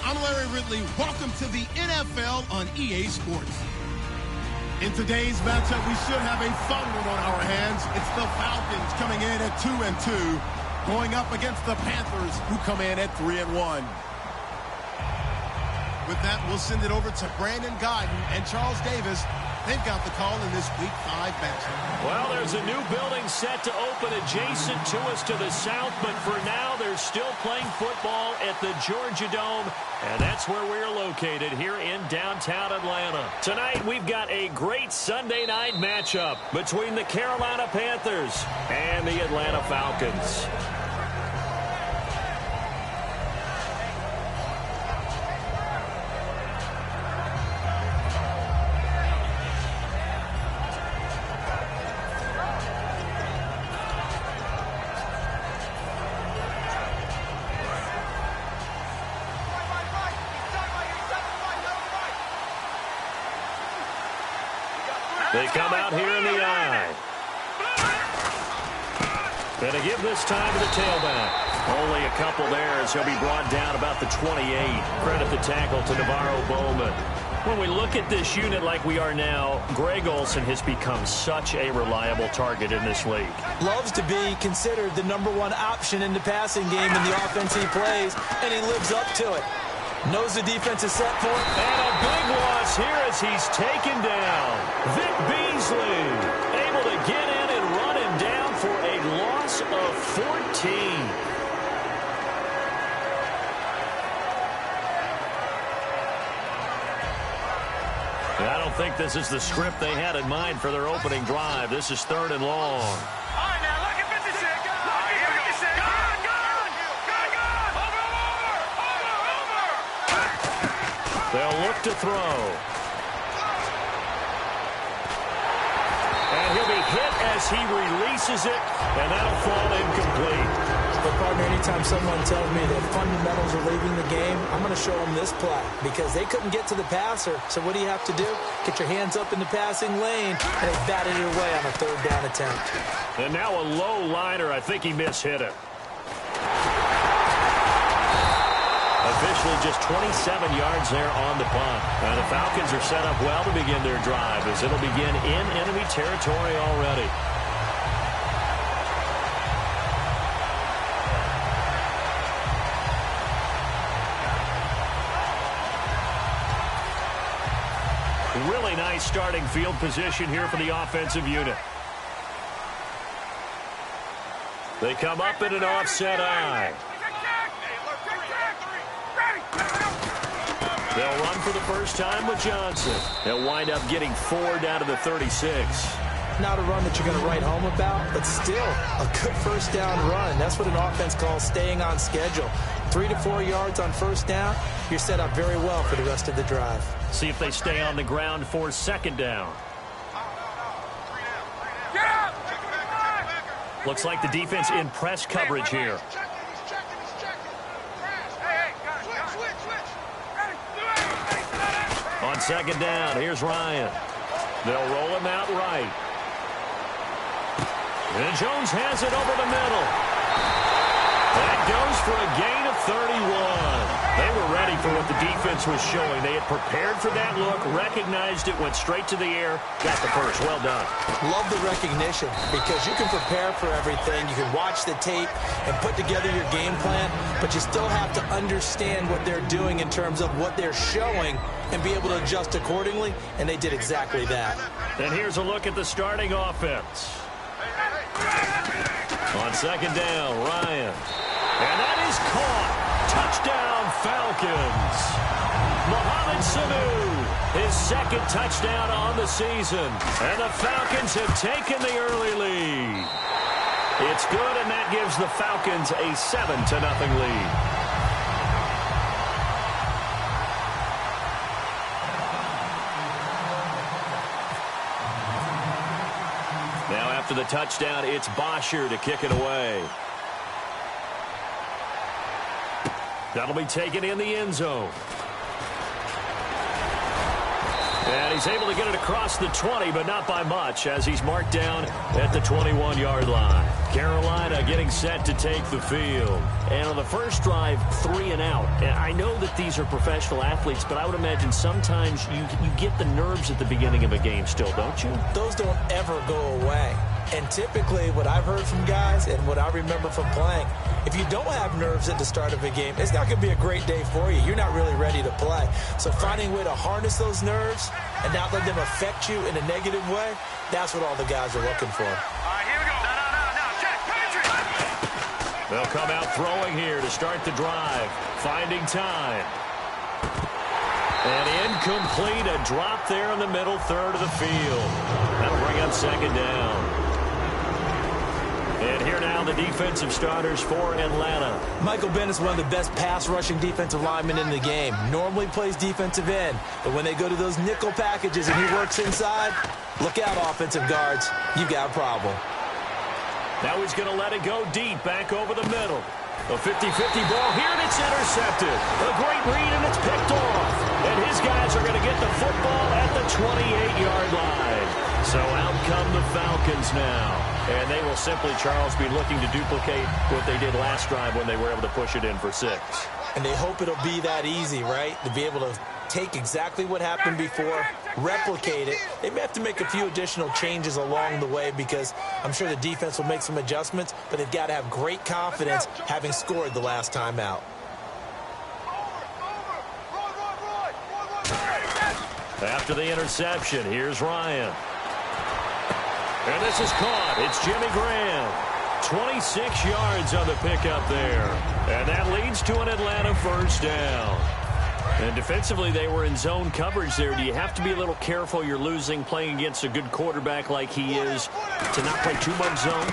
I'm Larry Ridley. Welcome to the NFL on EA Sports. In today's matchup, we should have a fun one on our hands. It's the Falcons coming in at 2-2, going up against the Panthers, who come in at 3-1. With that, we'll send it over to Brandon Guyton and Charles Davis. They've got the call in this Week 5 matchup. Well, there's a new building set to open adjacent to us to the south, but for now, they're still playing football at the Georgia Dome, and that's where we're located here in downtown Atlanta. Tonight, we've got a great Sunday night matchup between the Carolina Panthers and the Atlanta Falcons. They come out here in the eye. Going to give this time to the tailback. Only a couple there as he'll be brought down about the 28. Credit the tackle to Navarro Bowman. When we look at this unit like we are now, Greg Olsen has become such a reliable target in this league. Loves to be considered the #1 option in the passing game in the offense he plays, and he lives up to it. Knows the defense is set for it. And a big loss here as he's taken down. Vic Beasley able to get in and run him down for a loss of 14. I don't think this is the script they had in mind for their opening drive. This is 3rd and long. They'll look to throw. And he'll be hit as he releases it, and that'll fall incomplete. But, partner, anytime someone tells me that fundamentals are leaving the game, I'm going to show them this play because they couldn't get to the passer. So what do you have to do? Get your hands up in the passing lane, and they batted it away on a 3rd down attempt. And now a low liner. I think he mishit it. Officially just 27 yards there on the punt. And the Falcons are set up well to begin their drive as it'll begin in enemy territory already. Really nice starting field position here for the offensive unit. They come up in an offset eye. They'll run for the first time with Johnson. They'll wind up getting 4 down to the 36. Not a run that you're going to write home about, but still a good 1st down run. That's what an offense calls staying on schedule. 3 to 4 yards on 1st down, you're set up very well for the rest of the drive. See if they stay on the ground for 2nd down. Looks like the defense in press coverage here. On 2nd down, here's Ryan. They'll roll him out right. And Jones has it over the middle. That goes for a gain of 31. They were ready for what the defense was showing. They had prepared for that look, recognized it, went straight to the air, got the first. Well done. Love the recognition because you can prepare for everything. You can watch the tape and put together your game plan, but you still have to understand what they're doing in terms of what they're showing and be able to adjust accordingly, and they did exactly that. And here's a look at the starting offense. On 2nd down, Ryan. And that is caught. Touchdown, Falcons. Mohamed Sanu, his 2nd touchdown on the season. And the Falcons have taken the early lead. It's good, and that gives the Falcons a 7-0 lead. Now after the touchdown, it's Bosher to kick it away. That'll be taken in the end zone. And he's able to get it across the 20, but not by much, as he's marked down at the 21-yard line. Carolina getting set to take the field. And on the first drive, 3 and out. And I know that these are professional athletes, but I would imagine sometimes you get the nerves at the beginning of a game still, don't you? Those don't ever go away. And typically what I've heard from guys and what I remember from playing, if you don't have nerves at the start of a game, it's not going to be a great day for you. You're not really ready to play. So finding a way to harness those nerves and not let them affect you in a negative way, that's what all the guys are looking for. All right, here we go. No, check. Country. They'll come out throwing here to start the drive. Finding time. And incomplete, a drop there in the middle third of the field. That'll bring up second down. And here now the defensive starters for Atlanta. Michael Bennett's one of the best pass-rushing defensive linemen in the game. Normally plays defensive end, but when they go to those nickel packages and he works inside, look out, offensive guards. You've got a problem. Now he's going to let it go deep, back over the middle. A 50-50 ball here, and it's intercepted. A great read, and it's picked off. And his guys are going to get the football at the 28-yard line. So out come the Falcons now. And they will simply, Charles, be looking to duplicate what they did last drive when they were able to push it in for 6. And they hope it'll be that easy, right? To be able to take exactly what happened before, replicate it. They may have to make a few additional changes along the way because I'm sure the defense will make some adjustments, but they've got to have great confidence having scored the last time out. After the interception, here's Ryan. And this is caught. It's Jimmy Graham. 26 yards on the pickup there. And that leads to an Atlanta first down. And defensively, they were in zone coverage there. Do you have to be a little careful you're losing playing against a good quarterback like he is to not play too much zone?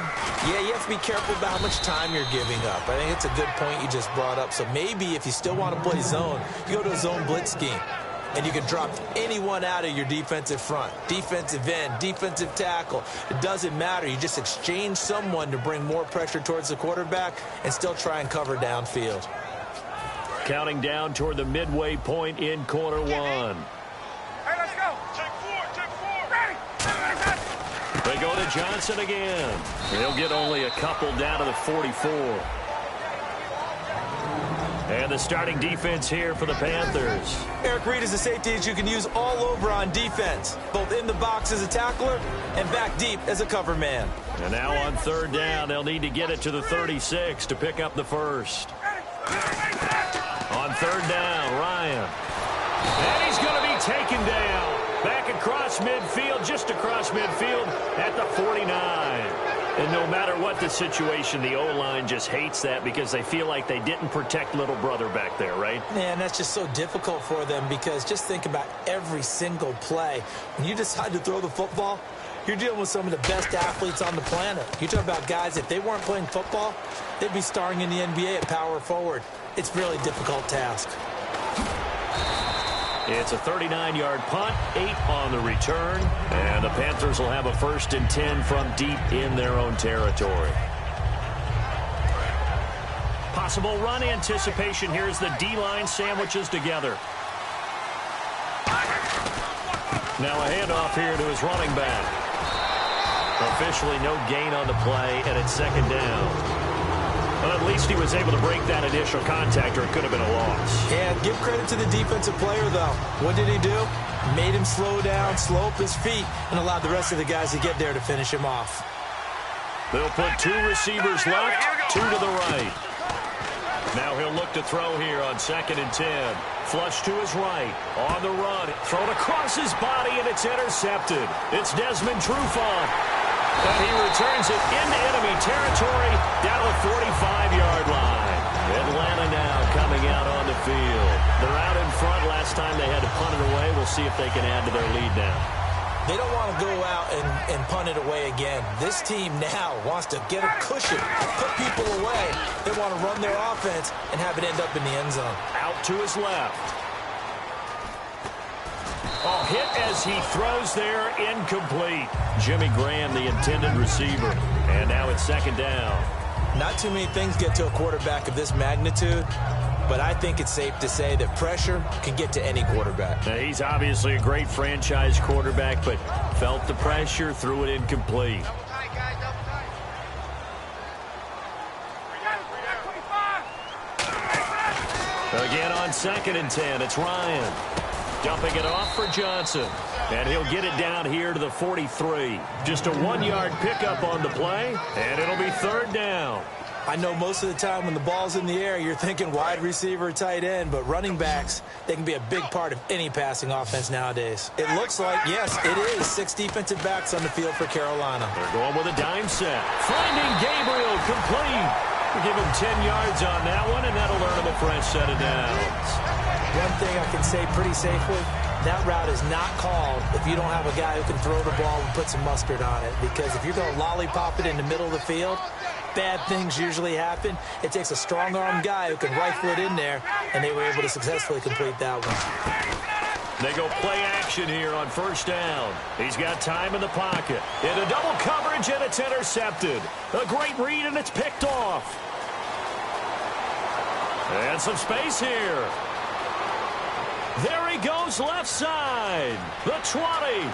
Yeah, you have to be careful about how much time you're giving up. I think it's a good point you just brought up. So maybe if you still want to play zone, you go to a zone blitz scheme. And you can drop anyone out of your defensive front. Defensive end, defensive tackle. It doesn't matter. You just exchange someone to bring more pressure towards the quarterback and still try and cover downfield. Counting down toward the midway point in quarter 1. Hey, let's go. Check 4. Ready. They go to Johnson again. He'll get only a couple down to the 44. And the starting defense here for the Panthers. Eric Reed is a safety that you can use all over on defense, both in the box as a tackler and back deep as a cover man. And now on third down, they'll need to get it to the 36 to pick up the first. On third down, Ryan. And he's going to be taken down. Back across midfield, just across midfield at the 49. And no matter what the situation, the O-line just hates that because they feel like they didn't protect little brother back there, right? Man, that's just so difficult for them because just think about every single play. When you decide to throw the football, you're dealing with some of the best athletes on the planet. You talk about guys, if they weren't playing football, they'd be starring in the NBA at power forward. It's a really difficult task. It's a 39-yard punt, 8 on the return, and the Panthers will have a 1st and 10 from deep in their own territory. Possible run anticipation. Here's the D-line sandwiches together. Now a handoff here to his running back. Officially no gain on the play, and it's second down. Well, at least he was able to break that initial contact, or it could have been a loss. Yeah, give credit to the defensive player, though. What did he do? Made him slow down, slow up his feet, and allowed the rest of the guys to get there to finish him off. They'll put 2 receivers left, 2 to the right. Now he'll look to throw here on 2nd and 10. Flush to his right, on the run, thrown across his body, and it's intercepted. It's Desmond Trufant. And he returns it into enemy territory down the 45-yard line. Atlanta now coming out on the field. They're out in front. Last time they had to punt it away. We'll see if they can add to their lead now. They don't want to go out and punt it away again. This team now wants to get a cushion, put people away. They want to run their offense and have it end up in the end zone. Out to his left. Oh, hit as he throws there, incomplete. Jimmy Graham, the intended receiver. And now it's second down. Not too many things get to a quarterback of this magnitude but I think it's safe to say that pressure can get to any quarterback. Now, he's obviously a great franchise quarterback, but felt the pressure, threw it incomplete. Again on 2nd and 10, it's Ryan. Dumping it off for Johnson. And he'll get it down here to the 43. Just a 1-yard pickup on the play, and it'll be 3rd down. I know most of the time when the ball's in the air, you're thinking wide receiver, tight end, but running backs, they can be a big part of any passing offense nowadays. It looks like, yes, it is 6 defensive backs on the field for Carolina. They're going with a dime set. Finding Gabriel complete. We give him 10 yards on that one, and that'll earn him a fresh set of downs. One thing I can say pretty safely, that route is not called if you don't have a guy who can throw the ball and put some mustard on it. Because if you're going to lollipop it in the middle of the field, bad things usually happen. It takes a strong-armed guy who can rifle it in there, and they were able to successfully complete that one. They go play action here on 1st down. He's got time in the pocket. Into double coverage, and it's intercepted. A great read, and it's picked off. And some space here. There he goes left side. The 20.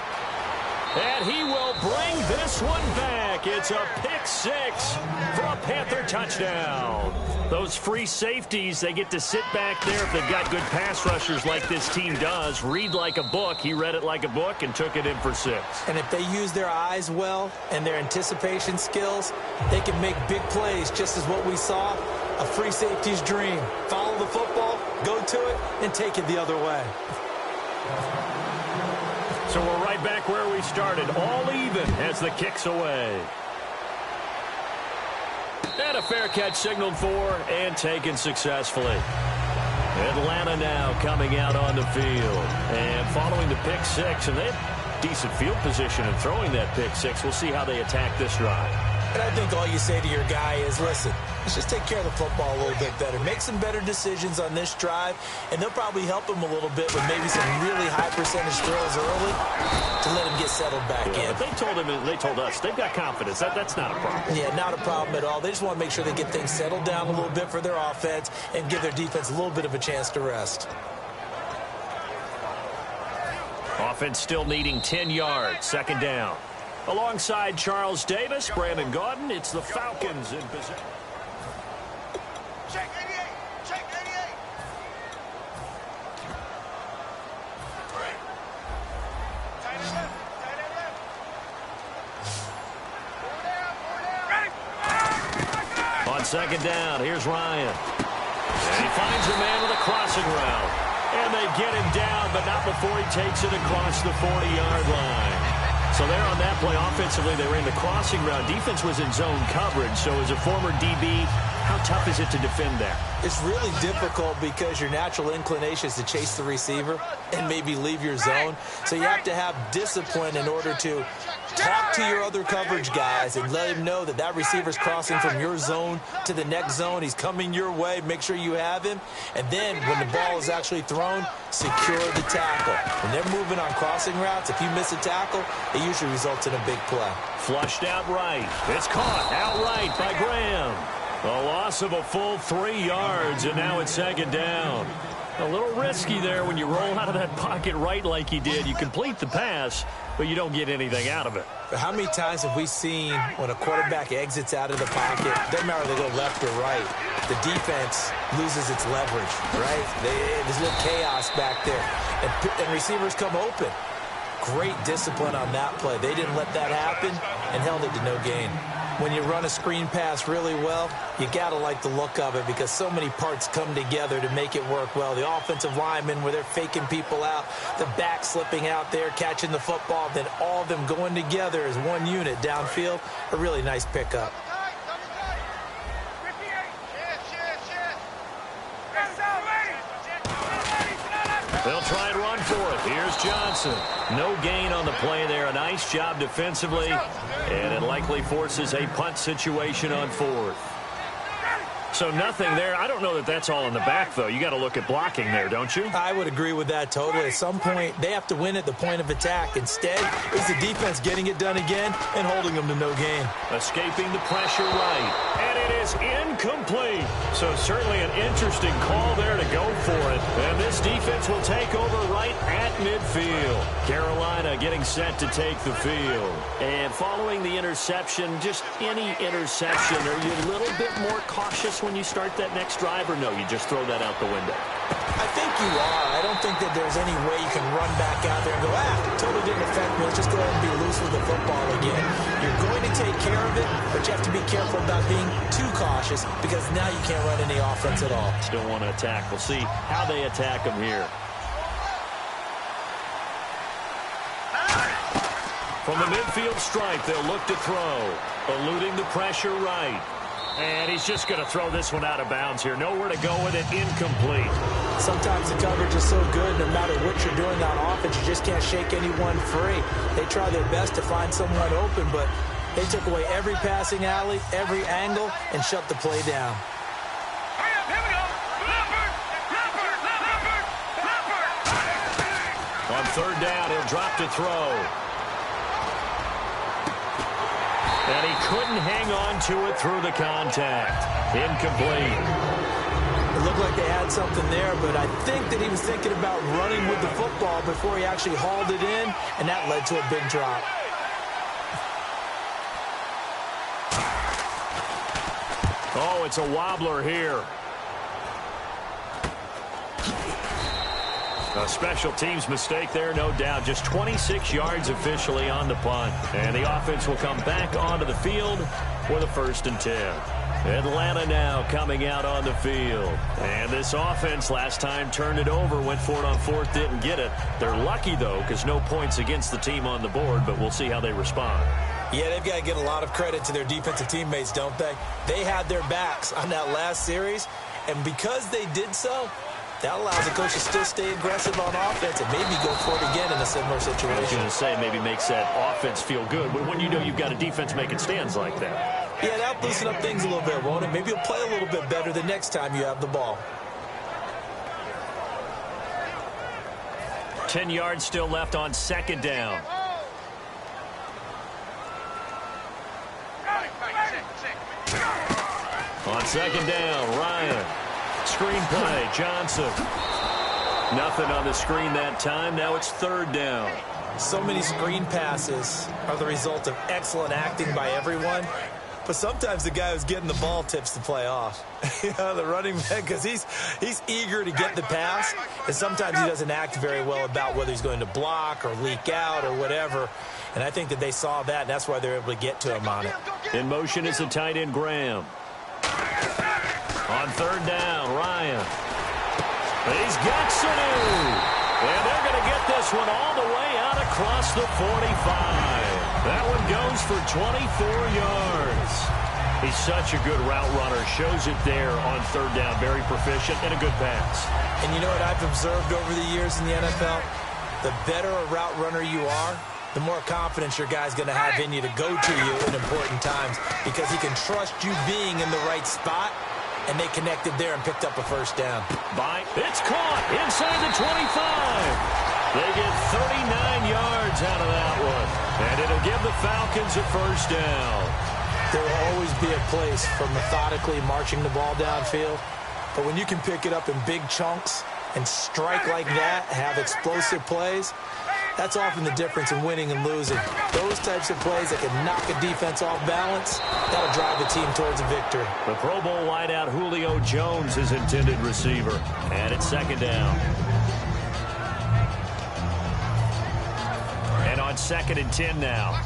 And he will bring this one back. It's a pick 6 for a Panther touchdown. Those free safeties, they get to sit back there if they've got good pass rushers like this team does. Read like a book. He read it like a book and took it in for 6. And if they use their eyes well and their anticipation skills, they can make big plays, just as what we saw. A free safety's dream. Follow the football, go to it, and take it the other way. So we're right back where we started, all even as the kick's away. And a fair catch signaled for and taken successfully. Atlanta now coming out on the field. And following the pick 6, and they have decent field position in throwing that pick 6. We'll see how they attack this drive. And I think all you say to your guy is, listen, let's just take care of the football a little bit better. Make some better decisions on this drive, and they'll probably help him a little bit with maybe some really high percentage throws early to let him get settled back in. But they told us they've got confidence. That's not a problem. Yeah, not a problem at all. They just want to make sure they get things settled down a little bit for their offense and give their defense a little bit of a chance to rest. Offense still needing 10 yards, 2nd down. Alongside Charles Davis, Brandon Gaudin, it's the Falcons in position. Check 88. Check 88. Tight end left. Tight end left. Ready. On 2nd down, here's Ryan. And he finds a man with a crossing route. And they get him down, but not before he takes it across the 40-yard line. So there on that play, offensively, they ran the crossing route. Defense was in zone coverage. So as a former DB, how tough is it to defend there? It's really difficult because your natural inclination is to chase the receiver and maybe leave your zone. So you have to have discipline in order to talk to your other coverage guys and let him know that that receiver's crossing from your zone to the next zone. He's coming your way. Make sure you have him. And then when the ball is actually thrown, secure the tackle. When they're moving on crossing routes, if you miss a tackle, it usually results in a big play. Flushed out right. It's caught outright by Graham. A loss of a full 3 yards, and now it's 2nd down. A little risky there when you roll out of that pocket right like he did. You complete the pass, but you don't get anything out of it. But how many times have we seen when a quarterback exits out of the pocket, doesn't matter if they go left or right, the defense loses its leverage, right? There's a little chaos back there, and receivers come open. Great discipline on that play. They didn't let that happen and held it to no gain. When you run a screen pass really well, you got to like the look of it because so many parts come together to make it work well. The offensive linemen, where they're faking people out, the back slipping out there, catching the football, then all of them going together as one unit downfield, a really nice pickup. They'll try and run for it. Here's Johnson. No gain on the play there. A nice job defensively, and it likely forces a punt situation on 4th. So nothing there. I don't know that that's all in the back, though. You got to look at blocking there, don't you? I would agree with that totally. At some point, they have to win at the point of attack. Instead, it's the defense getting it done again and holding them to no gain. Escaping the pressure right. And it is incomplete. So certainly an interesting call there to go for it. And this defense will take over right at midfield. Carolina getting set to take the field. And following the interception, just any interception, are you a little bit more cautious when you start that next drive, or no, you just throw that out the window? I think you are. I don't think that there's any way you can run back out there and go, totally didn't affect me. Let's just go ahead and be loose with the football again. You're going to take care of it, but you have to be careful about being too cautious because now you can't run any offense at all. Still want to attack. We'll see how they attack them here. From the midfield stripe, they'll look to throw. Eluding the pressure right. And he's just going to throw this one out of bounds here. Nowhere to go with it. Incomplete. Sometimes the coverage is so good, no matter what you're doing on offense, you just can't shake anyone free. They try their best to find someone open, but they took away every passing alley, every angle, and shut the play down. Here we go. On third down, he'll drop to throw. And he couldn't hang on to it through the contact. Incomplete. It looked like they had something there, but I think that he was thinking about running with the football before he actually hauled it in, and that led to a big drop. Oh, it's a wobbler here. A special teams mistake there, no doubt. Just 26 yards officially on the punt. And the offense will come back onto the field with a 1st and 10. Atlanta now coming out on the field. And this offense last time turned it over, went for it on 4th, didn't get it. They're lucky, though, because no points against the team on the board, but we'll see how they respond. Yeah, they've got to give a lot of credit to their defensive teammates, don't they? They had their backs on that last series, and because they did so, that allows the coach to still stay aggressive on offense and maybe go for it again in a similar situation. I was going to say maybe makes that offense feel good, but when you know you've got a defense making stands like that. Yeah, that'll loosen up things a little bit, won't it? Maybe you'll play a little bit better the next time you have the ball. 10 yards still left on 2nd down. On 2nd down, Ryan. Screen play, Johnson. Nothing on the screen that time. Now it's 3rd down. So many screen passes are the result of excellent acting by everyone. But sometimes the guy who's getting the ball tips the play off. The running back, because he's eager to get the pass. And sometimes he doesn't act very well about whether he's going to block or leak out or whatever. And I think that they saw that, and that's why they're able to get to him on it. In motion is the tight end, Graham. On 3rd down, Ryan. He's got Sanu. And they're going to get this one all the way out across the 45. That one goes for 24 yards. He's such a good route runner. Shows it there on 3rd down. Very proficient and a good pass. And you know what I've observed over the years in the NFL? The better a route runner you are, the more confidence your guy's going to have in you to go to you in important times because he can trust you being in the right spot. And they connected there and picked up a 1st down. It's caught inside the 25. They get 39 yards out of that one. And it'll give the Falcons a 1st down. There will always be a place for methodically marching the ball downfield. But when you can pick it up in big chunks and strike like that, have explosive plays, that's often the difference in winning and losing. Those types of plays that can knock a defense off balance, that'll drive the team towards a victory. The Pro Bowl wideout Julio Jones is intended receiver. And it's 2nd down. And on 2nd and 10 now.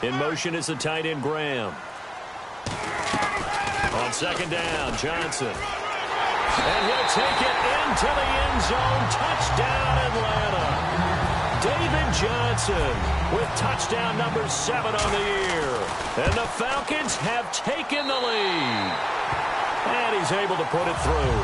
In motion is the tight end, Graham. On 2nd down, Johnson. And he'll take it into the end zone. Touchdown, Atlanta. David Johnson with touchdown number 7 on the year. And the Falcons have taken the lead. And he's able to put it through.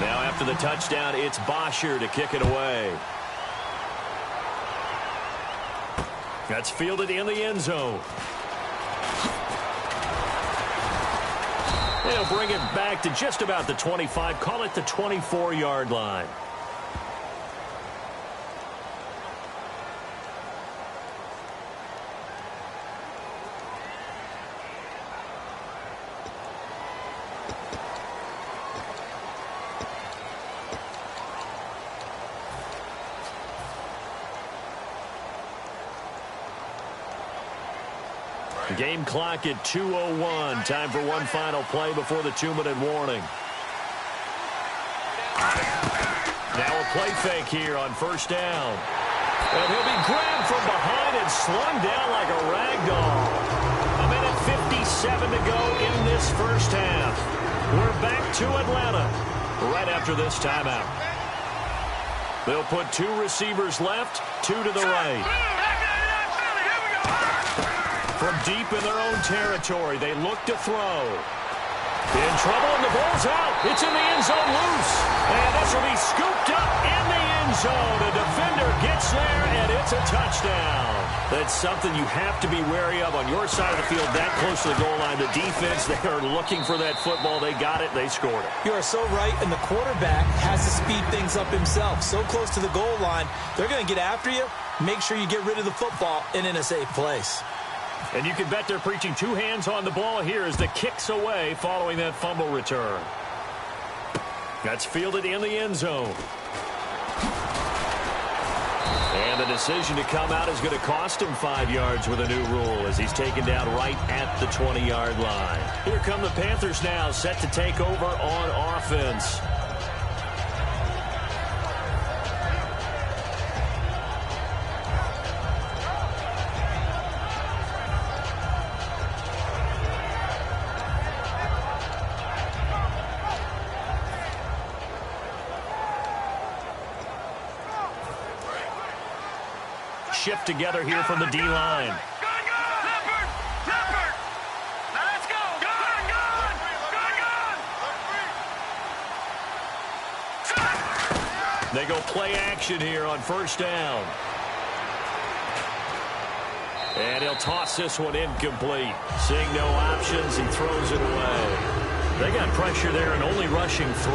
Now after the touchdown, it's Bosher to kick it away. That's fielded in the end zone. They'll bring it back to just about the 25. Call it the 24-yard line. Game clock at 2:01. Time for one final play before the 2-minute warning. Now a play fake here on first down. And he'll be grabbed from behind and slung down like a rag doll. 1:57 to go in this first half. We're back to Atlanta right after this timeout. They'll put 2 receivers left, 2 to the right. From deep in their own territory, they look to throw. In trouble, and the ball's out. It's in the end zone loose. And this will be scooped up in the end zone. A defender gets there, and it's a touchdown. That's something you have to be wary of on your side of the field, that close to the goal line. The defense, they are looking for that football. They got it. They scored it. You are so right, and the quarterback has to speed things up himself. So close to the goal line, they're going to get after you. Make sure you get rid of the football and in a safe place. And you can bet they're preaching 2 hands on the ball here as the kick's away following that fumble return. That's fielded in the end zone. And the decision to come out is going to cost him 5 yards with a new rule as he's taken down right at the 20-yard line. Here come the Panthers now, set to take over on offense. Shift together here from the D-line. They go play action here on first down. And he'll toss this one incomplete. Seeing no options, he throws it away. They got pressure there and only rushing 3.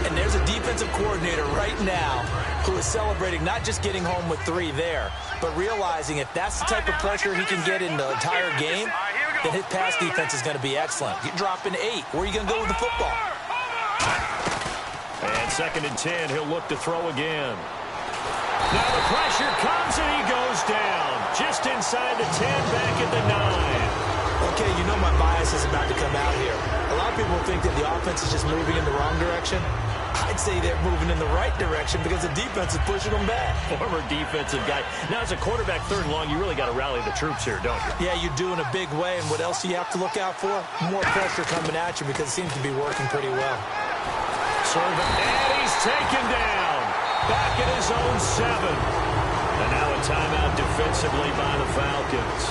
And there's a defensive coordinator right now who is celebrating not just getting home with 3 there, but realizing if that's the type of pressure he can get in the entire game, then his pass defense is going to be excellent. You're dropping 8. Where are you going to go with the football? And 2nd and 10, he'll look to throw again. Now the pressure comes and he goes down. Just inside the 10, back at the 9. Okay, you know my bias is about to come out here. A lot of people think that the offense is just moving in the wrong direction. I'd say they're moving in the right direction because the defense is pushing them back. Former defensive guy. Now, as a quarterback 3rd and long, you really got to rally the troops here, don't you? Yeah, you do in a big way. And what else do you have to look out for? More pressure coming at you because it seems to be working pretty well. And he's taken down. Back at his own 7. And now a timeout defensively by the Falcons.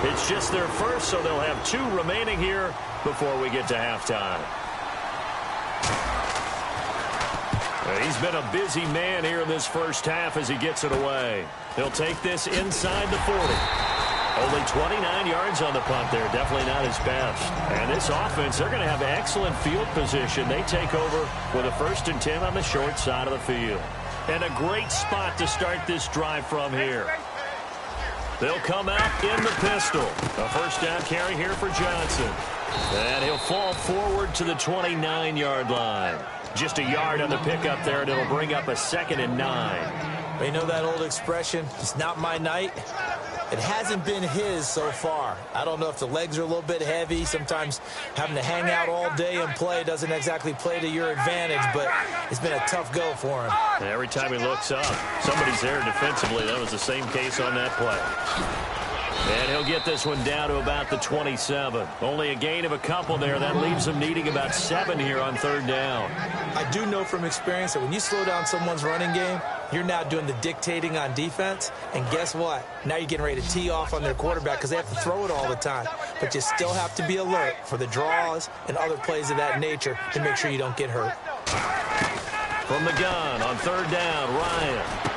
It's just their first, so they'll have 2 remaining here before we get to halftime. He's been a busy man here in this first half as he gets it away. He'll take this inside the 40. Only 29 yards on the punt there. Definitely not his best. And this offense, they're going to have excellent field position. They take over with a 1st and 10 on the short side of the field. And a great spot to start this drive from here. They'll come out in the pistol. A 1st down carry here for Johnson. And he'll fall forward to the 29-yard line. Just a yard on the pickup there, and it'll bring up a 2nd and 9. You know that old expression, it's not my night? It hasn't been his so far. I don't know if the legs are a little bit heavy. Sometimes having to hang out all day and play doesn't exactly play to your advantage, but it's been a tough go for him. And every time he looks up, somebody's there defensively. That was the same case on that play. And he'll get this one down to about the 27. Only a gain of a couple there. That leaves him needing about 7 here on 3rd down. I do know from experience that when you slow down someone's running game, you're now doing the dictating on defense. And guess what? Now you're getting ready to tee off on their quarterback because they have to throw it all the time. But you still have to be alert for the draws and other plays of that nature to make sure you don't get hurt. From the gun on 3rd down, Ryan.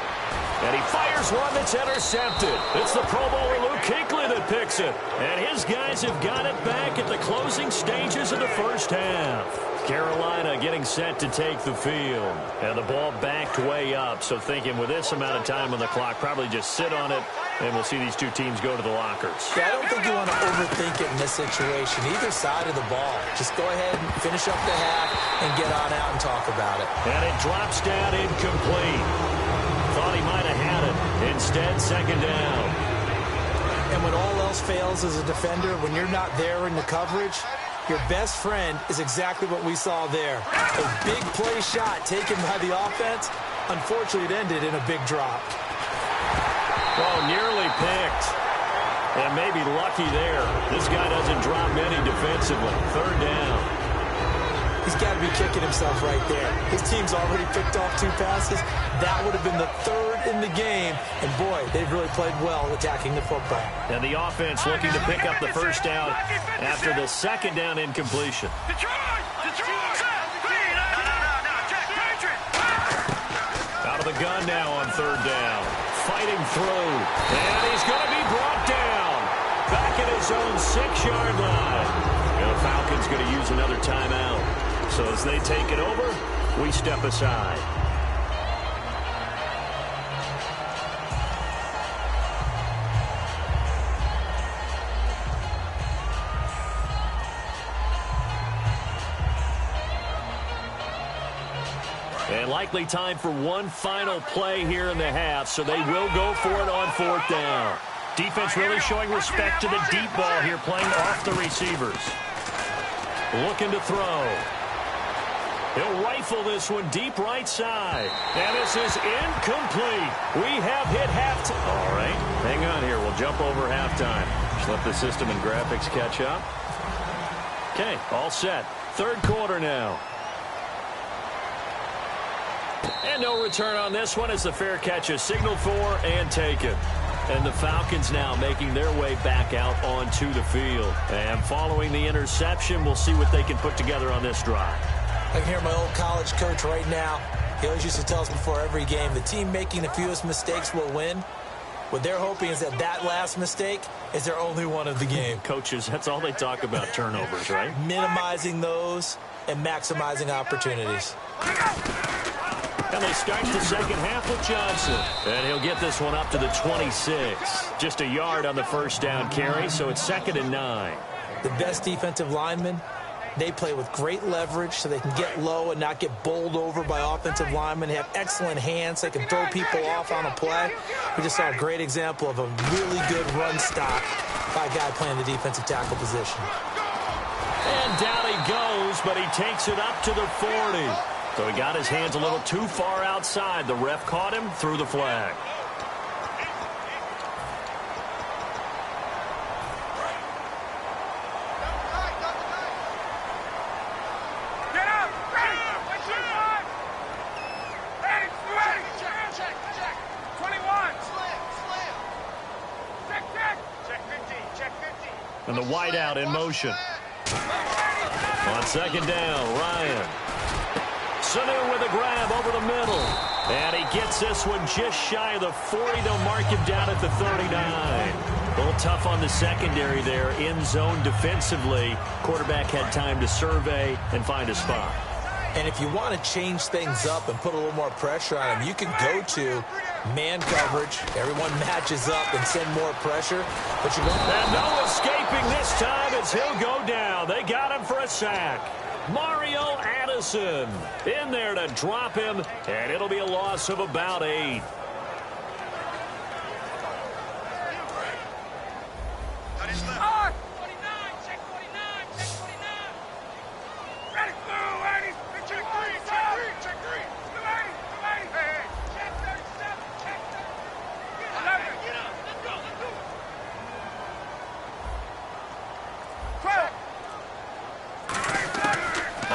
And he fires one that's intercepted. It's the Pro Bowler Luke Kuechly that picks it. And his guys have got it back at the closing stages of the first half. Carolina getting set to take the field. And the ball backed way up. So thinking with this amount of time on the clock, probably just sit on it, and we'll see these two teams go to the lockers. Yeah, I don't think you want to overthink it in this situation. Either side of the ball. Just go ahead and finish up the half and get on out and talk about it. And it drops down incomplete. Thought he might have had it. Instead, 2nd down. And when all else fails as a defender, when you're not there in the coverage, your best friend is exactly what we saw there. A big play shot taken by the offense. Unfortunately, it ended in a big drop. Oh, nearly picked. And maybe lucky there. This guy doesn't drop many defensively. 3rd down. He's got to be kicking himself right there. His team's already picked off 2 passes. That would have been the 3rd in the game. And, boy, they've really played well attacking the football. And the offense looking to pick up the 1st down after the 2nd down incompletion. Out of the gun now on 3rd down. Fighting through. And he's going to be brought down. Back at his own 6-yard line. And the Falcons going to use another timeout. So as they take it over, we step aside. And likely time for one final play here in the half, so they will go for it on 4th down. Defense really showing respect to the deep ball here, playing off the receivers. Looking to throw. He'll rifle this one deep right side. And this is incomplete. We have hit halftime. All right, hang on here. We'll jump over halftime. Just let the system and graphics catch up. Okay, all set. 3rd quarter now. And no return on this one as the fair catch is signaled for and taken. And the Falcons now making their way back out onto the field. And following the interception, we'll see what they can put together on this drive. I can hear my old college coach right now. He always used to tell us before every game, the team making the fewest mistakes will win. What they're hoping is that that last mistake is their only one of the game. Coaches, that's all they talk about, turnovers, right? Minimizing those and maximizing opportunities. And they start the 2nd half with Johnson. And he'll get this one up to the 26. Just a yard on the 1st down carry, so it's 2nd and 9. The best defensive linemen, they play with great leverage so they can get low and not get bowled over by offensive linemen. They have excellent hands. They can throw people off on a play. We just saw a great example of a really good run stop by a guy playing the defensive tackle position. And down he goes, but he takes it up to the 40. So he got his hands a little too far outside. The ref caught him, threw the flag. Get up! Ready! Ready! Check! 21! Check 50! And the wideout in motion. On 2nd down, Ryan. Sanu with a grab over the middle. And he gets this one just shy of the 40. They'll mark him down at the 39. A little tough on the secondary there. In zone defensively. Quarterback had time to survey and find a spot. And if you want to change things up and put a little more pressure on him, you can go to man coverage. Everyone matches up and send more pressure. But you want and no escaping this time as he'll go down. They got him for a sack. Mario Addison in there to drop him, and it'll be a loss of about 8.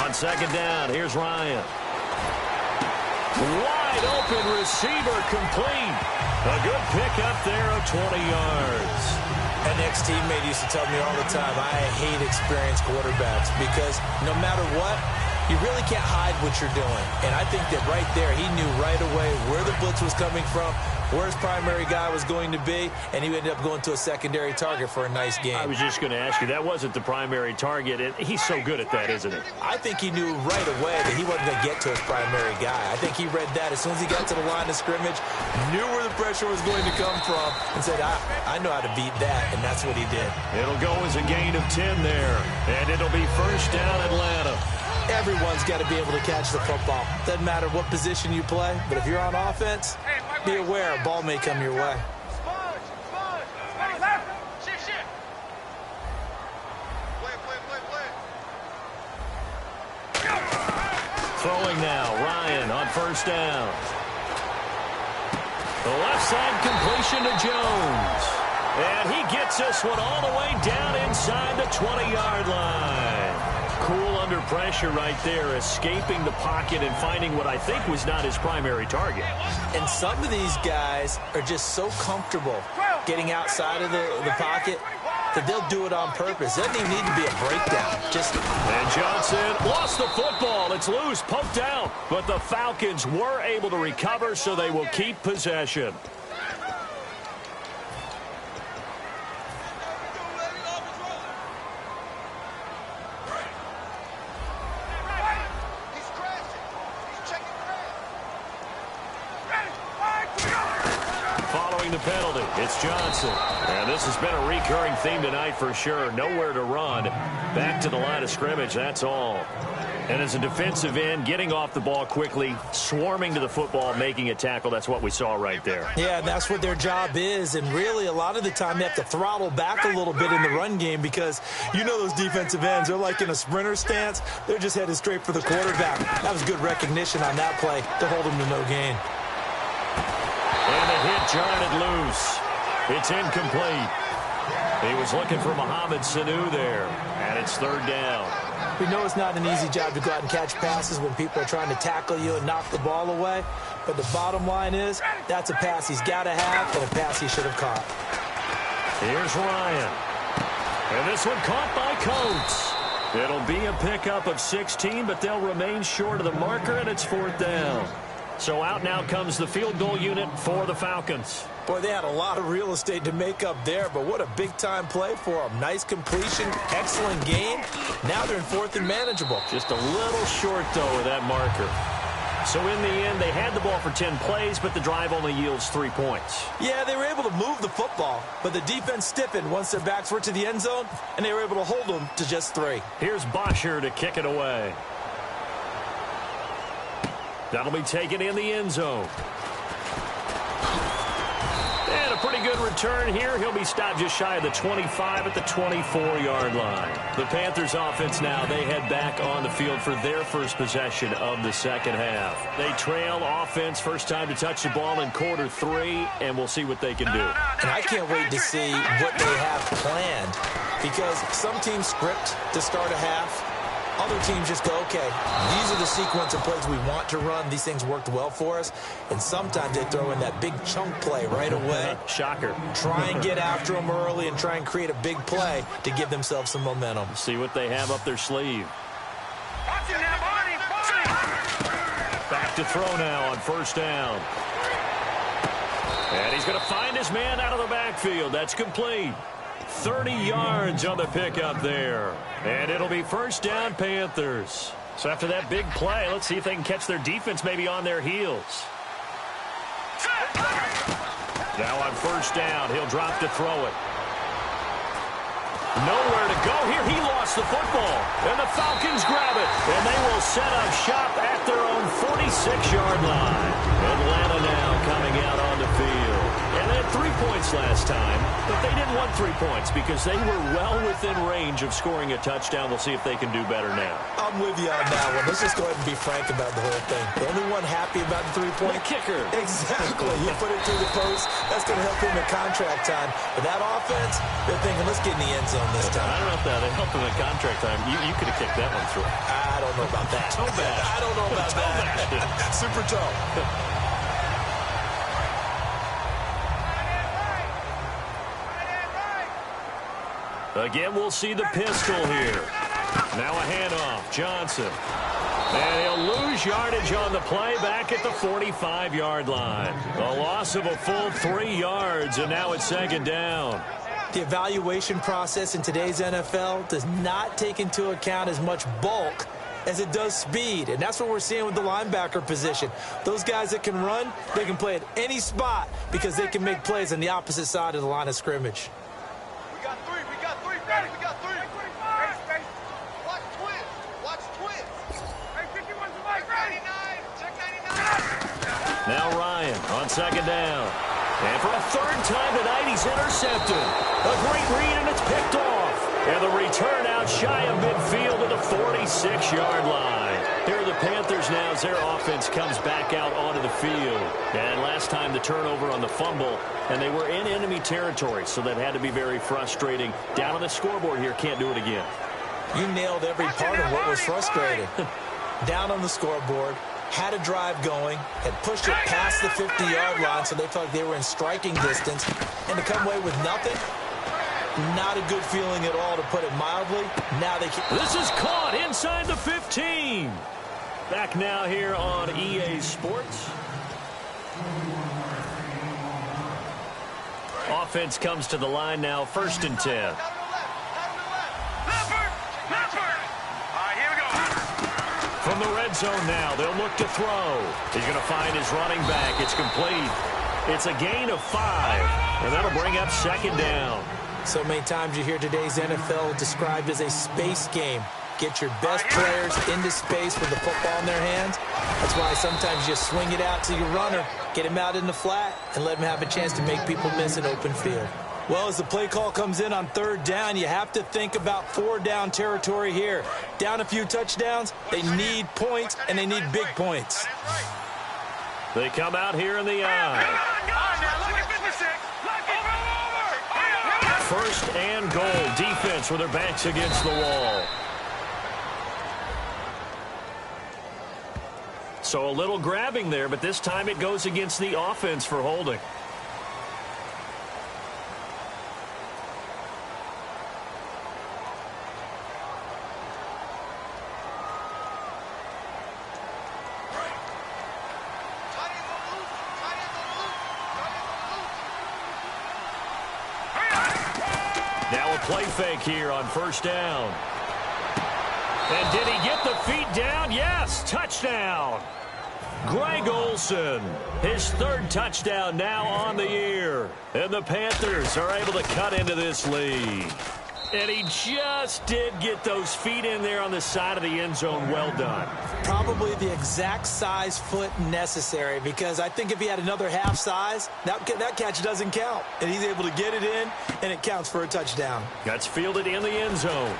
On second down, here's Ryan. Wide open receiver complete. A good pickup there of 20 yards. An ex-teammate used to tell me all the time, I hate experienced quarterbacks because no matter what, you really can't hide what you're doing. And I think that right there, he knew right away where the blitz was coming from, where his primary guy was going to be, and he ended up going to a secondary target for a nice game. I was just going to ask you, that wasn't the primary target. He's so good at that, isn't it? I think he knew right away that he wasn't going to get to his primary guy. I think he read that as soon as he got to the line of scrimmage, knew where the pressure was going to come from, and said, I know how to beat that, and that's what he did. It'll go as a gain of 10 there, and it'll be first down Atlanta. Everyone's got to be able to catch the football. Doesn't matter what position you play, but if you're on offense, be aware a ball may come your way. Throwing now, Ryan on first down. The left side completion to Jones. And he gets this one all the way down inside the 20-yard line. Cool under pressure right there, escaping the pocket and finding what I think was not his primary target. And some of these guys are just so comfortable getting outside of the pocket that they'll do it on purpose. Doesn't even need to be a breakdown. And Johnson lost the football. It's loose, poked out. But the Falcons were able to recover, so they will keep possession. The penalty. It's Johnson. And this has been a recurring theme tonight for sure. Nowhere to run. Back to the line of scrimmage, that's all. And as a defensive end, getting off the ball quickly, swarming to the football, making a tackle, that's what we saw right there. Yeah, that's what their job is. And really, a lot of the time, they have to throttle back a little bit in the run game because you know those defensive ends, they're like in a sprinter stance. They're just headed straight for the quarterback. That was good recognition on that play to hold him to no gain. And the hit jarred it loose. It's incomplete. He was looking for Mohamed Sanu there, and it's third down. We know it's not an easy job to go out and catch passes when people are trying to tackle you and knock the ball away, but the bottom line is that's a pass he's got to have and a pass he should have caught. Here's Ryan. And this one caught by Coates. It'll be a pickup of 16, but they'll remain short of the marker, and it's fourth down. So out now comes the field goal unit for the Falcons. Boy, they had a lot of real estate to make up there, but what a big-time play for them. Nice completion, excellent game. Now they're in fourth and manageable. Just a little short, though, of that marker. So in the end, they had the ball for 10 plays, but the drive only yields 3 points. Yeah, they were able to move the football, but the defense stiffened once their backs were to the end zone, and they were able to hold them to just 3. Here's Bosher to kick it away. That'll be taken in the end zone. And a pretty good return here. He'll be stopped just shy of the 25 at the 24-yard line. The Panthers offense now, they head back on the field for their first possession of the second half. They trail offense, first time to touch the ball in quarter 3, and we'll see what they can do. And I can't wait to see what they have planned because some teams script to start a half. Other teams just go, okay, these are the sequence of plays we want to run. These things worked well for us. And sometimes they throw in that big chunk play right away. Shocker. Try and get after them early and try and create a big play to give themselves some momentum. See what they have up their sleeve. Back to throw now on first down. And he's going to find his man out of the backfield. That's complete. 30 yards on the pickup there. And it'll be first down Panthers. So after that big play, let's see if they can catch their defense maybe on their heels. Now on first down, he'll drop to throw it. Nowhere to go here. He lost the football. And the Falcons grab it. And they will set up shop at their own 46-yard line. Atlanta now coming out on the field. And that 3 points last time, but they didn't want 3 points because they were well within range of scoring a touchdown. We'll see if they can do better now. I'm with you on that one. Let's just go ahead and be frank about the whole thing. The only one happy about the 3-point kicker. Exactly. You put it through the post. That's going to help him in contract time. But that offense, they're thinking, let's get in the end zone this time. I don't know if that helped him in contract time. You could have kicked that one through. I don't know about that. Toe bash. I don't know about that. Super toe. Again, we'll see the pistol here. Now a handoff. Johnson. And he'll lose yardage on the play back at the 45-yard line. A loss of a full 3 yards, and now it's second down. The evaluation process in today's NFL does not take into account as much bulk as it does speed, and that's what we're seeing with the linebacker position. Those guys that can run, they can play at any spot because they can make plays on the opposite side of the line of scrimmage. We got three. We got three. Space. Watch twins. Hey, 51's the mic. 99. Check 99. Now Ryan on second down. And for a third time tonight, he's intercepted. A great read, and it's picked off. And the return out shy of midfield at the 46-yard line. Here are the Panthers now as their offense comes back out onto the field. And last time the turnover on the fumble, and they were in enemy territory, so that had to be very frustrating. Down on the scoreboard here, can't do it again. You nailed every part of what was frustrating. Down on the scoreboard, had a drive going, had pushed it past the 50-yard line so they felt like they were in striking distance, and to come away with nothing, not a good feeling at all, to put it mildly. Now they can. This is caught inside the 15. Back now here on EA Sports. Offense comes to the line now, 1st and 10. From the red zone now, they'll look to throw. He's going to find his running back. It's complete. It's a gain of 5, and that'll bring up second down. So many times you hear today's NFL described as a space game. Get your best players into space with the football in their hands. That's why sometimes you swing it out to your runner, get him out in the flat, and let him have a chance to make people miss an open field. Well, as the play call comes in on 3rd down, you have to think about 4-down territory here. Down a few touchdowns, they need points, and they need big points. They come out here in the eye. 1st and goal. Defense with their backs against the wall. So a little grabbing there, but this time it goes against the offense for holding. Now a play fake here on 1st down. And did he get the feet down? Yes, touchdown. Greg Olsen, his 3rd touchdown now on the year. And the Panthers are able to cut into this lead. And he just did get those feet in there on the side of the end zone. Well done. Probably the exact size foot necessary, because I think if he had another half size, that catch doesn't count. And he's able to get it in, and it counts for a touchdown. That's fielded in the end zone.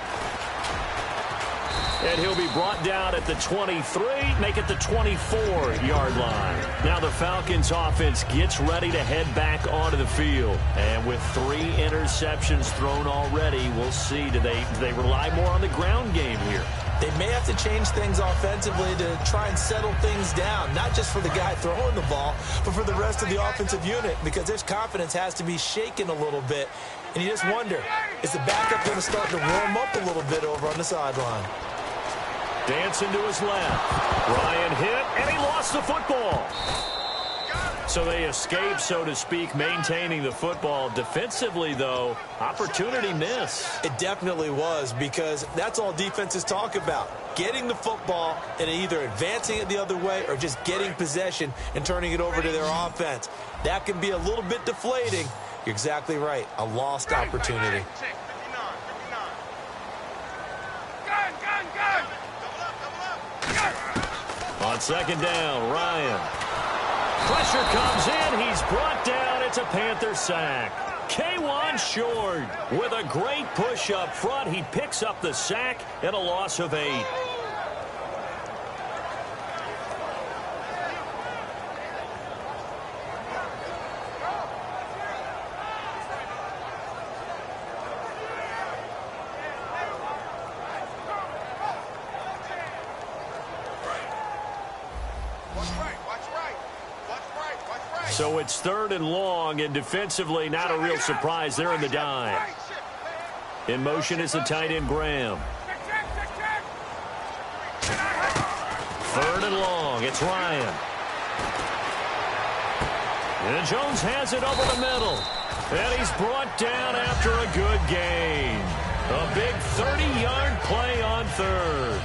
And he'll be brought down at the 23, make it the 24-yard line. Now the Falcons offense gets ready to head back onto the field. And with 3 interceptions thrown already, we'll see, do they rely more on the ground game here? They may have to change things offensively to try and settle things down, not just for the guy throwing the ball, but for the rest of the offensive unit, because his confidence has to be shaken a little bit. And you just wonder, is the backup going to start to warm up a little bit over on the sideline? Dancing to his left. Ryan hit, and he lost the football. So they escape, so to speak, maintaining the football. Defensively, though, opportunity miss. It definitely was, because that's all defenses talk about. Getting the football and either advancing it the other way or just getting possession and turning it over to their offense. That can be a little bit deflating. You're exactly right. A lost opportunity. On second down, Ryan. Pressure comes in. He's brought down it's a Panther sack. K1 short with a great push up front. He picks up the sack and a loss of 8. So it's 3rd and long, and defensively not a real surprise. They're in the dime. In motion is the tight end, Graham. 3rd and long. It's Ryan. And Jones has it over the middle. And he's brought down after a good gain. A big 30-yard play on 3rd.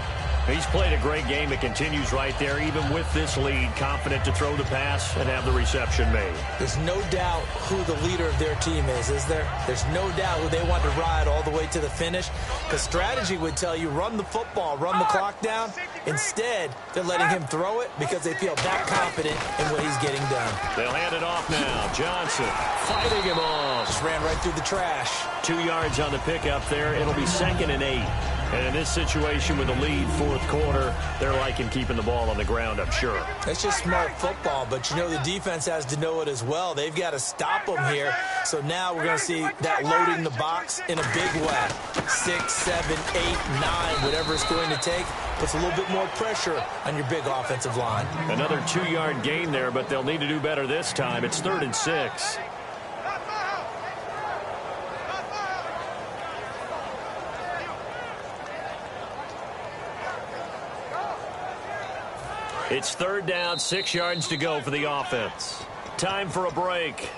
He's played a great game. It continues right there, even with this lead, confident to throw the pass and have the reception made. There's no doubt who the leader of their team is there? There's no doubt who they want to ride all the way to the finish. Because strategy would tell you, run the football, run the clock down. Instead, they're letting him throw it because they feel that confident in what he's getting done. They'll hand it off now. Johnson fighting him off. Just ran right through the trash. 2 yards on the pickup there. It'll be 2nd and 8. And in this situation with the lead, 4th quarter, they're liking keeping the ball on the ground, I'm sure. It's just smart football, but you know the defense has to know it as well. They've got to stop them here. So now we're going to see that loading the box in a big way. 6, 7, 8, 9, whatever it's going to take, puts a little bit more pressure on your big offensive line. Another 2-yard gain there, but they'll need to do better this time. It's 3rd and 6. It's 3rd down, 6 yards to go for the offense. Time for a break.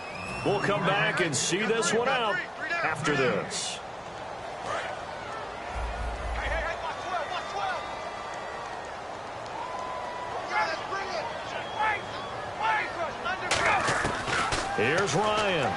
We'll come back and see this one out after this. Here's Ryan.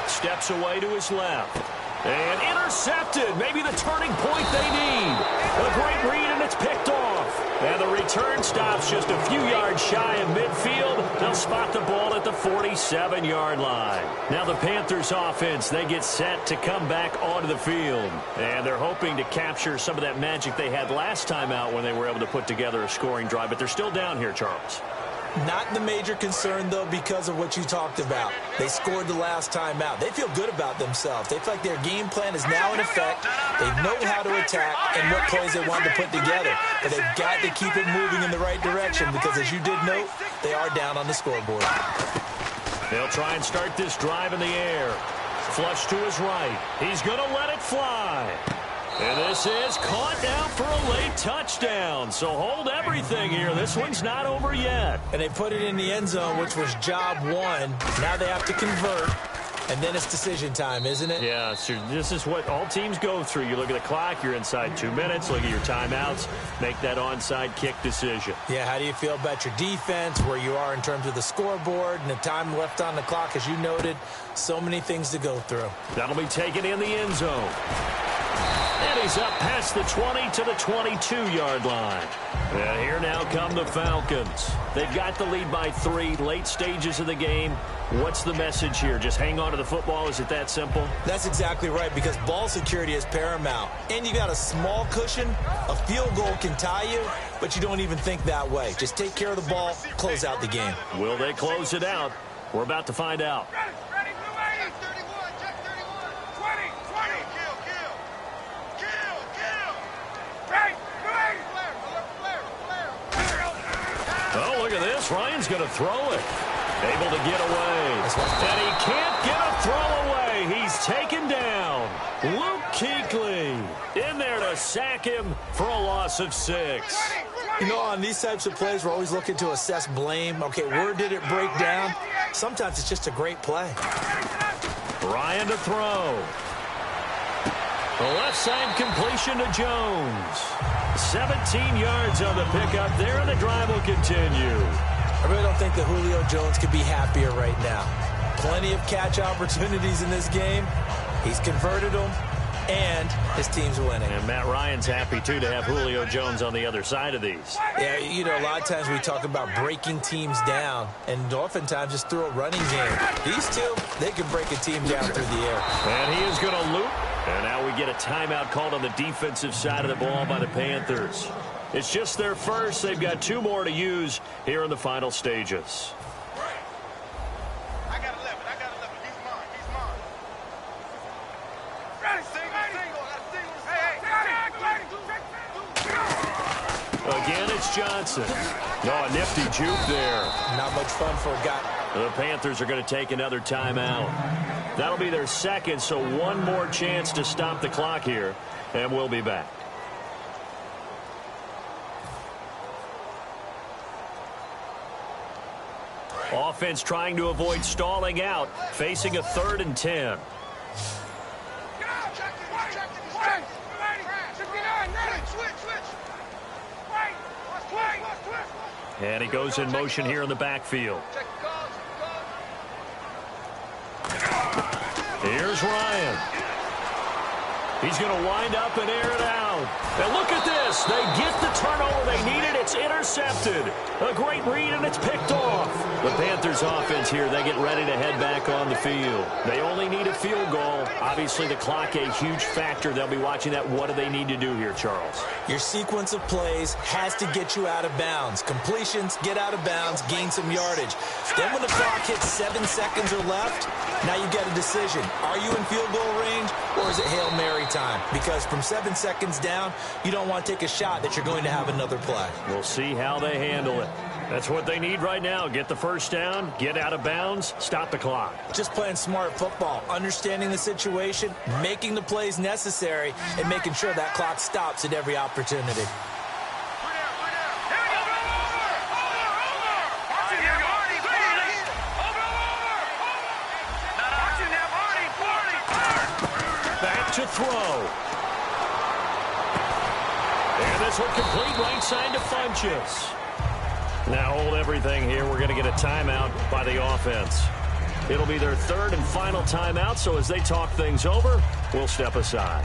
Steps away to his left. And intercepted. Maybe the turning point they need. A great read, and it's picked off. And the return stops just a few yards shy of midfield. They'll spot the ball at the 47-yard line. Now the Panthers offense, they get set to come back onto the field. And they're hoping to capture some of that magic they had last time out when they were able to put together a scoring drive. But they're still down here, Charles. Not the major concern, though, because of what you talked about. They scored the last time out. They feel good about themselves. They feel like their game plan is now in effect. They know how to attack and what plays they want to put together. But they've got to keep it moving in the right direction because, as you did note, they are down on the scoreboard. They'll try and start this drive in the air. Flush to his right. He's going to let it fly. And this is caught down for a late touchdown. So hold everything here. This one's not over yet. And they put it in the end zone, which was job 1. Now they have to convert. And then it's decision time, isn't it? Yeah, so this is what all teams go through. You look at the clock, you're inside 2 minutes, look at your timeouts, make that onside kick decision. Yeah, how do you feel about your defense, where you are in terms of the scoreboard, and the time left on the clock, as you noted? So many things to go through. That'll be taken in the end zone. And he's up past the 20 to the 22-yard line. And here now come the Falcons. They've got the lead by 3, late stages of the game. What's the message here? Just hang on to the football? Is it that simple? That's exactly right, because ball security is paramount. And you got a small cushion. A field goal can tie you, but you don't even think that way. Just take care of the ball, close out the game. Will they close it out? We're about to find out. Oh, look at this. Ryan's going to throw it. Able to get away. And he can't get a throw away. He's taken down. Luke Kuechly in there to sack him for a loss of 6. You know, on these types of plays, we're always looking to assess blame. Okay, where did it break down? Sometimes it's just a great play. Ryan to throw. The left side completion to Jones. 17 yards on the pickup there, and the drive will continue. I really don't think that Julio Jones could be happier right now. Plenty of catch opportunities in this game. He's converted them. and his team's winning. And Matt Ryan's happy, too, to have Julio Jones on the other side of these. Yeah, you know, a lot of times we talk about breaking teams down, and oftentimes just through a running game. These two, they can break a team down through the air. And he is going to loop. And now we get a timeout called on the defensive side of the ball by the Panthers. It's just their first. They've got 2 more to use here in the final stages. I got 11. I got 11. He's mine. He's mine. Ready, single. Again, it's Johnson. Oh, a nifty juke there. Not much fun for a guy. The Panthers are going to take another timeout. That'll be their second, so one more chance to stop the clock here, and we'll be back. Offense trying to avoid stalling out, facing a 3rd and 10. And he goes in motion here in the backfield. Here's Ryan. He's going to wind up and air it out. And look at this. They get the turnover they needed. It's intercepted. A great read, and it's picked off. The Panthers offense here, they get ready to head back on the field. They only need a field goal. Obviously, the clock a huge factor. They'll be watching that. What do they need to do here, Charles? Your sequence of plays has to get you out of bounds. Completions, get out of bounds, gain some yardage. Then when the clock hits 7 seconds or left, now you get a decision. Are you in field goal range, or is it Hail Mary time? Because from 7 seconds down, you don't want to take a shot that you're going to have another play. We'll see how they handle it. That's what they need right now. Get the first down, get out of bounds, stop the clock. Just playing smart football, understanding the situation, making the plays necessary, and making sure that clock stops at every opportunity. Back to throw. And this one complete, right side to Funchess. Now hold everything here. We're going to get a timeout by the offense. It'll be their 3rd and final timeout, so as they talk things over, we'll step aside.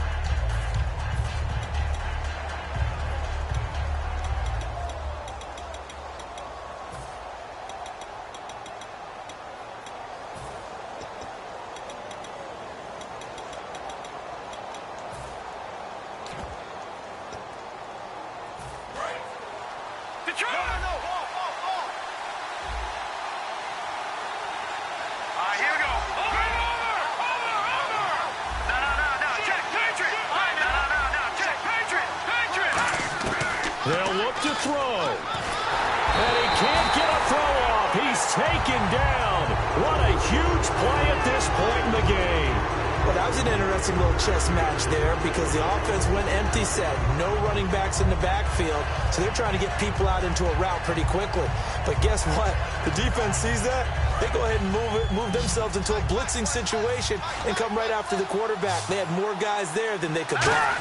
They'll look to throw. And he can't get a throw off. He's taken down. What a huge play at this point in the game. Well, that was an interesting little chess match there because the offense went empty set. No running backs in the backfield, so they're trying to get people out into a route pretty quickly. But guess what? The defense sees that. They go ahead and move themselves into a blitzing situation and come right after the quarterback. They had more guys there than they could block.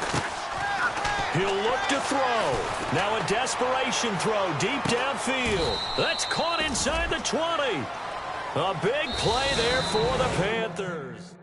He'll look to throw. Now a desperation throw deep downfield. That's caught inside the 20. A big play there for the Panthers.